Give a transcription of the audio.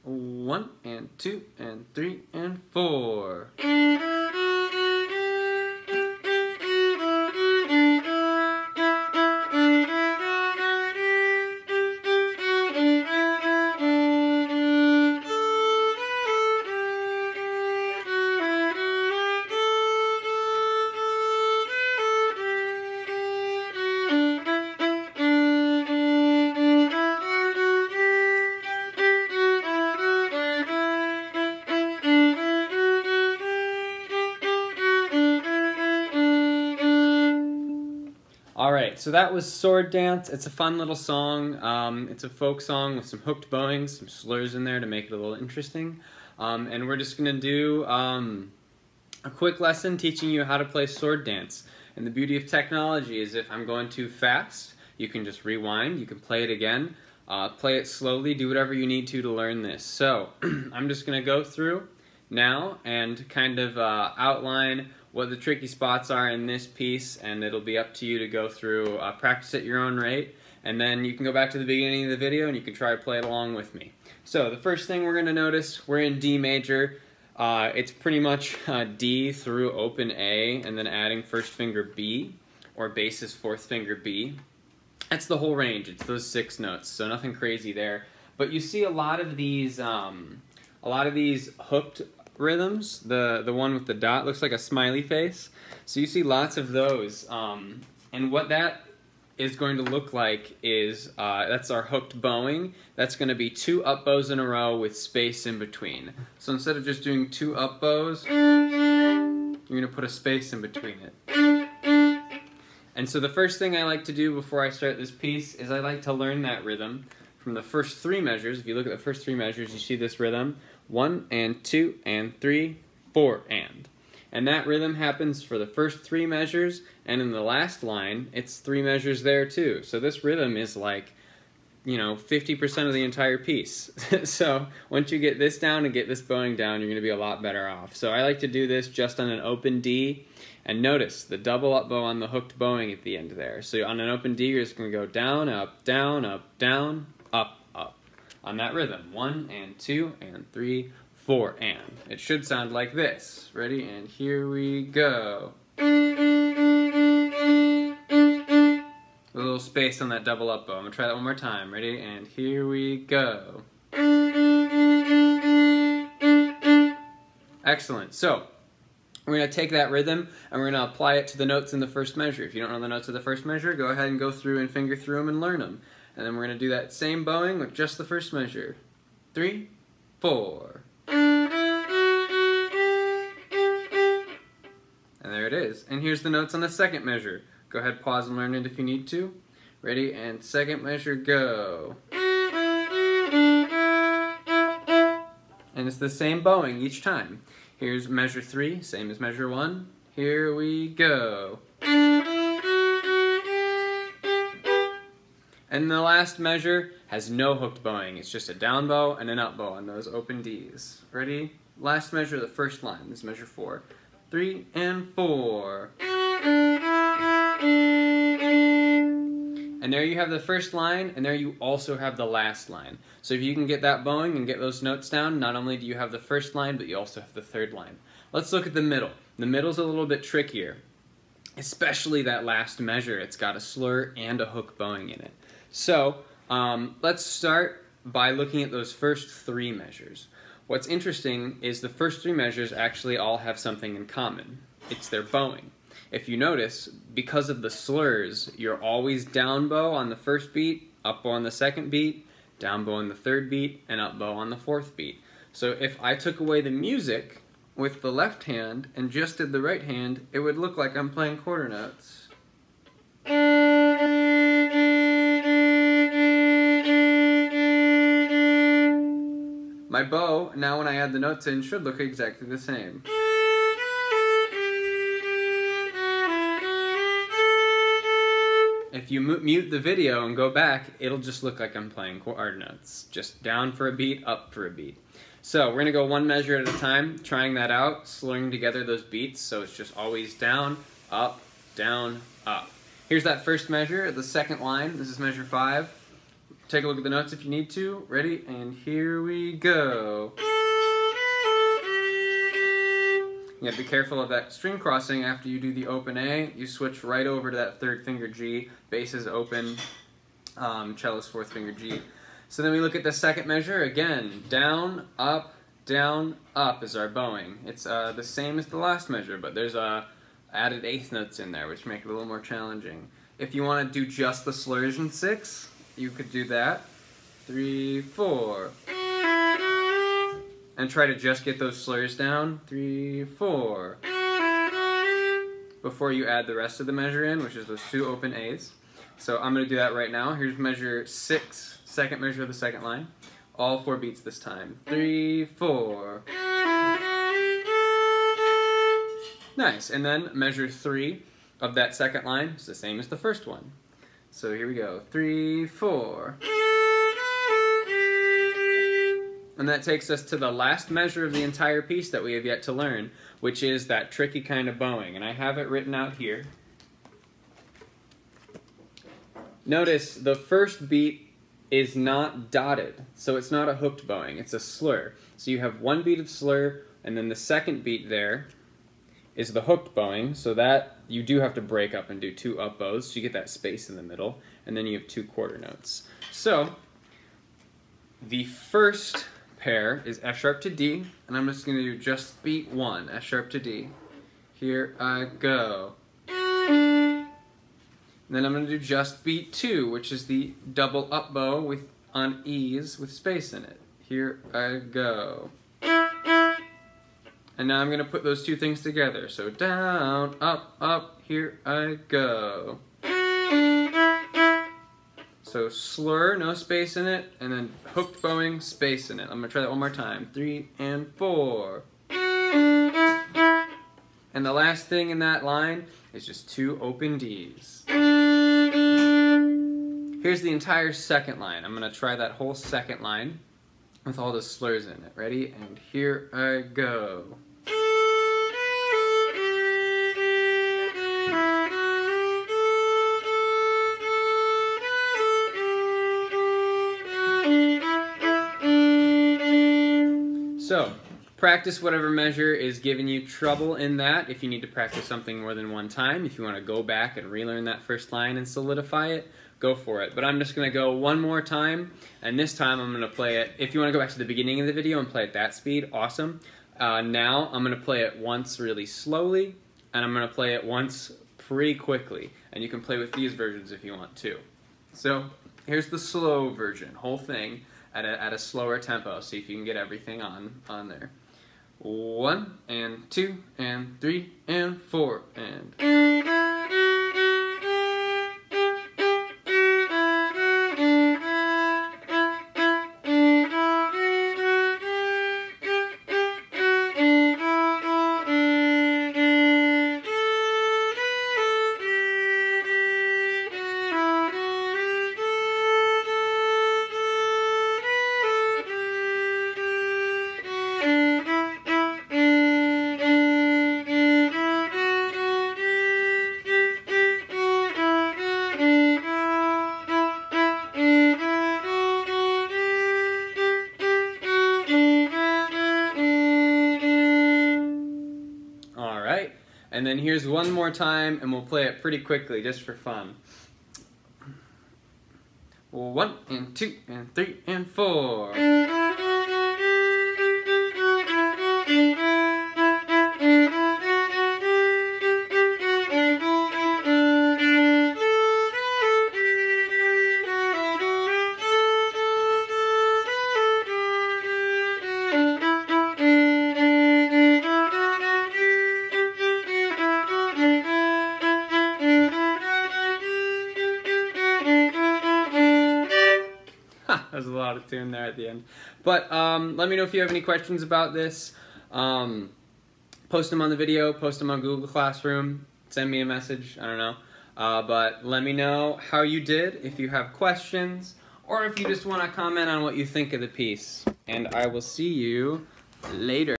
1 and 2 and 3 and 4. Alright, so that was Sword Dance. It's a fun little song. It's a folk song with some hooked bowing, some slurs in there to make it a little interesting. And we're just going to do a quick lesson teaching you how to play Sword Dance. And the beauty of technology is if I'm going too fast, you can just rewind, you can play it again, play it slowly, do whatever you need to learn this. So, I'm just going to go through now and kind of outline what the tricky spots are in this piece, and it'll be up to you to go through, practice at your own rate, and then you can go back to the beginning of the video and you can try to play it along with me. So the first thing we're going to notice, we're in D major. It's pretty much D through open A and then adding first finger B, or bass is fourth finger B. That's the whole range, it's those 6 notes, so nothing crazy there. But you see a lot of these hooked rhythms. The one with the dot looks like a smiley face. So you see lots of those. And what that is going to look like is, that's our hooked bowing. That's going to be 2 up bows in a row with space in between. So instead of just doing 2 up bows, you're going to put a space in between it. And so the first thing I like to do before I start this piece is I like to learn that rhythm from the first 3 measures. If you look at the first 3 measures, you see this rhythm. 1 and 2 and 3, 4 and that rhythm happens for the first 3 measures, and in the last line it's 3 measures there too. So this rhythm is like, you know, 50% of the entire piece. So once you get this down and get this bowing down, you're going to be a lot better off. So I like to do this just on an open D, and notice the double up bow on the hooked bowing at the end there. So on an open D, you're just going to go down, up, down, up, down, up, up on that rhythm. 1 and 2 and 3, 4 and. It should sound like this. Ready? And here we go. A little space on that double up bow. I'm going to try that one more time. Ready? And here we go. Excellent. So, we're going to take that rhythm and we're going to apply it to the notes in the first measure. If you don't know the notes of the first measure, go ahead and go through and finger through them and learn them. And then we're going to do that same bowing with just the first measure. 3, 4. And there it is. And here's the notes on the second measure. Go ahead, pause and learn it if you need to. Ready? And second measure, go. And it's the same bowing each time. Here's measure 3, same as measure 1. Here we go. And the last measure has no hooked bowing. It's just a down bow and an up bow on those open Ds. Ready? Last measure, the first line. This is measure 4. 3 and 4. And there you have the first line, and there you also have the last line. So if you can get that bowing and get those notes down, not only do you have the first line, but you also have the third line. Let's look at the middle. The middle's a little bit trickier, especially that last measure. It's got a slur and a hook bowing in it. So let's start by looking at those first 3 measures. What's interesting is the first 3 measures actually all have something in common. It's their bowing. If you notice, because of the slurs, you're always down bow on the first beat, up bow on the second beat, down bow on the third beat, and up bow on the fourth beat. So if I took away the music with the left hand and just did the right hand, it would look like I'm playing quarter notes. My bow, now when I add the notes in, should look exactly the same. If you mute the video and go back, it'll just look like I'm playing quarter notes. Just down for a beat, up for a beat. So we're going to go 1 measure at a time, trying that out, slurring together those beats, so it's just always down, up. Here's that first measure, the second line. This is measure 5. take a look at the notes if you need to. Ready? And here we go. You have to be careful of that string crossing. After you do the open A, you switch right over to that third finger G. Bass is open, cello's fourth finger G. So then we look at the second measure. Again, down, up is our bowing. It's the same as the last measure, but there's added eighth notes in there, which make it a little more challenging. If you want to do just the slurs in 6, you could do that. 3, 4. And try to just get those slurs down. 3, 4. Before you add the rest of the measure in, which is those 2 open A's. So I'm going to do that right now. Here's measure 6, second measure of the second line. All 4 beats this time. 3, 4. Nice. And then measure 3 of that second line is the same as the first one. So here we go. 3, 4. And that takes us to the last measure of the entire piece that we have yet to learn, which is that tricky kind of bowing. And I have it written out here. Notice the first beat is not dotted, so it's not a hooked bowing, it's a slur. So you have 1 beat of slur, and then the second beat there is the hooked bowing, so that you do have to break up and do 2 up bows, so you get that space in the middle, and then you have 2 quarter notes. So the first pair is F sharp to D, and I'm just going to do just beat 1, F sharp to D. Here I go. And then I'm going to do just beat 2, which is the double up bow on E's with space in it. Here I go. And now I'm going to put those 2 things together. So down, up, here I go. So slur, no space in it, and then hooked bowing, space in it. I'm going to try that one more time. 3 and 4. And the last thing in that line is just 2 open D's. Here's the entire second line. I'm going to try that whole second line with all the slurs in it. Ready? And here I go. So, practice whatever measure is giving you trouble in that. If you need to practice something more than one time, if you want to go back and relearn that first line and solidify it, go for it. But I'm just going to go one more time, and this time I'm going to play it. If you want to go back to the beginning of the video and play at that speed, awesome. Now I'm going to play it once really slowly, and I'm going to play it once pretty quickly. And you can play with these versions if you want to. So here's the slow version, whole thing at a slower tempo. See if you can get everything on there. 1 and 2 and 3 and 4 and. And then here's one more time, and we'll play it pretty quickly, just for fun. 1 and 2 and 3 and 4. There's a lot of tune there at the end. But let me know if you have any questions about this. Post them on the video, post them on Google Classroom, send me a message, I don't know. But let me know how you did, if you have questions, or if you just want to comment on what you think of the piece. And I will see you later.